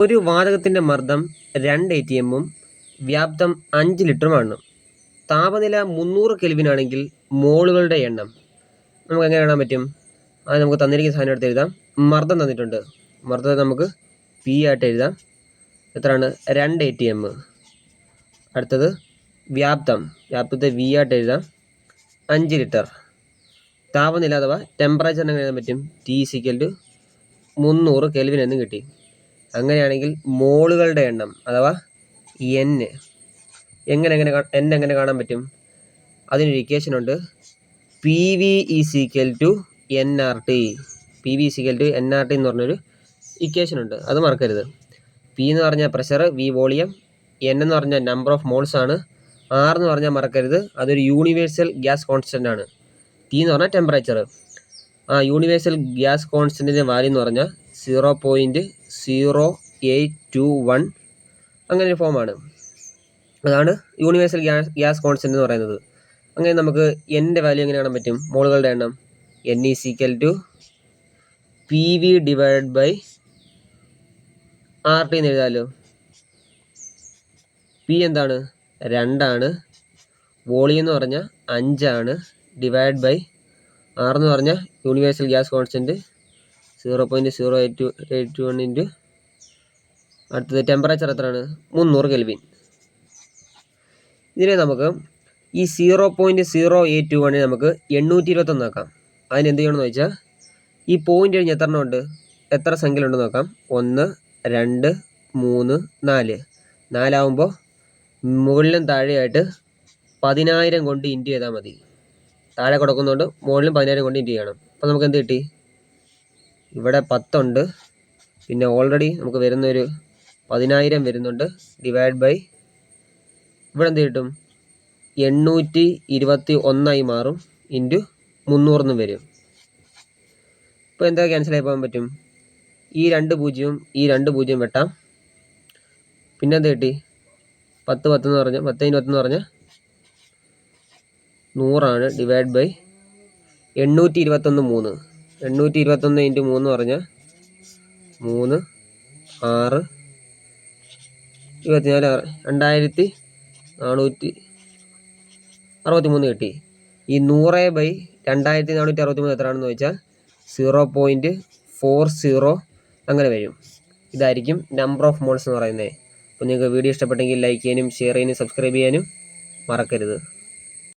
ഒരു വാതകത്തിൻ്റെ മർദ്ദം 2 atm വ്യാപ്തം 5 ലിറ്ററുമാണ്. താപനില 300 കെൽവിൻ ആണെങ്കിൽ മോളുകളുടെ എണ്ണം നമുക്ക് എങ്ങനെ കാണാൻ പറ്റും? അത് നമുക്ക് തന്നിരിക്കുന്ന സാധനം എടുത്ത് എഴുതാം. മർദ്ദം തന്നിട്ടുണ്ട്. മർദ്ദത്തെ നമുക്ക് പി ആയിട്ട് എഴുതാം. എത്രയാണ്? 2 atm. അടുത്തത് വ്യാപ്തത്തെ വി ആയിട്ട് എഴുതാം. 5 ലിറ്റർ. താപനില അഥവാ ടെമ്പറേച്ചറിന് എഴുതാൻ പറ്റും. ടി = 300 കെൽവിൻ എന്ന് കിട്ടി. അങ്ങനെയാണെങ്കിൽ മോളുകളുടെ എണ്ണം അഥവാ എൻ എങ്ങനെ കാണാൻ പറ്റും? അതിനൊരു ഇക്വേഷൻ ഉണ്ട്. P V = NRT. P V = NRT എന്ന് പറഞ്ഞൊരു ഇക്വേഷൻ ഉണ്ട്. അത് മറക്കരുത്. പി എന്ന് പറഞ്ഞാൽ പ്രഷർ, വി വോളിയം, എൻ എന്ന് പറഞ്ഞാൽ നമ്പർ ഓഫ് മോൾസ് ആണ്, ആർ എന്ന് പറഞ്ഞാൽ മറക്കരുത് അതൊരു യൂണിവേഴ്സൽ ഗ്യാസ് കോൺസ്റ്റൻ്റ് ആണ്. ടി എന്ന് പറഞ്ഞാൽ ടെമ്പറേച്ചർ. ആ യൂണിവേഴ്സൽ ഗ്യാസ് കോൺസ്റ്റൻറ്റിൻ്റെ വാല്യൂ എന്ന് പറഞ്ഞാൽ 0.0821 അങ്ങനെ ഒരു ഫോമാണ്. അതാണ് യൂണിവേഴ്സൽ ഗ്യാസ് കോൺസ്റ്റൻ്റ് എന്ന് പറയുന്നത്. അങ്ങനെ നമുക്ക് എൻ്റെ വാല്യൂ എങ്ങനെ കാണാൻ പറ്റും? മോളുകളുടെ എണ്ണം N = PV / RT എന്ന് എഴുതാമല്ലോ. പി എന്താണ്? 2 ആണ്. വോളിയം എന്ന് പറഞ്ഞാൽ 5 ആണ്. R എന്ന് പറഞ്ഞാൽ യൂണിവേഴ്സൽ ഗ്യാസ് കോൺസ്റ്റൻറ്റ് 0.0821 അടുത്തത് ടെമ്പറേച്ചർ എത്രയാണ്? 300 കെൽവിൻ. ഇതിനെ നമുക്ക് ഈ 0.0821 നമുക്ക് 821 ആക്കാം. അതിന് എന്ത് ചെയ്യണമെന്ന് വെച്ചാൽ ഈ പോയിന്റ് കഴിഞ്ഞ് എത്ര എണ്ണം ഉണ്ട്, എത്ര സംഖ്യ ഉണ്ടെന്ന് നോക്കാം. 1 2 3 4. 4 ആവുമ്പോൾ മുകളിലും താഴെയായിട്ട് 10,000 കൊണ്ട് ഇൻറ്റു ചെയ്താൽ മതി. താഴെ കൊടുക്കുന്നതുകൊണ്ട് മുകളിലും 10,000 കൊണ്ട് ഇൻറ്റു ചെയ്യണം. അപ്പോൾ നമുക്ക് എന്ത് കിട്ടി? ഇവിടെ 10 ഉണ്ട്. പിന്നെ ഓൾറെഡി നമുക്ക് വരുന്നൊരു 10,000 വരുന്നുണ്ട്. ഇവിടെ എന്ത് കിട്ടും? 821 മാറും. ഇൻറ്റു 300 എന്നും വരും. ഇപ്പോൾ എന്താ ക്യാൻസലായി പോകാൻ പറ്റും? ഈ 2 പൂജ്യവും ഈ 2 പൂജ്യം വെട്ടാം. പിന്നെ എന്ത് കിട്ടി? 10 എന്ന് പറഞ്ഞാൽ 10 × 10 എന്ന് പറഞ്ഞാൽ 100 ആണ്. 821 3. 821 × 3 എന്ന് പറഞ്ഞാൽ 3 6 24 2463 കിട്ടി. ഈ 100/2463 എത്രയാണെന്ന് ചോദിച്ചാൽ 0.40 അങ്ങനെ വരും. ഇതായിരിക്കും നമ്പർ ഓഫ് മോൾസ് എന്ന് പറയുന്നത്. അപ്പോൾ നിങ്ങൾക്ക് വീഡിയോ ഇഷ്ടപ്പെട്ടെങ്കിൽ ലൈക്ക് ചെയ്യാനും ഷെയർ ചെയ്യാനും സബ്സ്ക്രൈബ് ചെയ്യാനും മറക്കരുത്.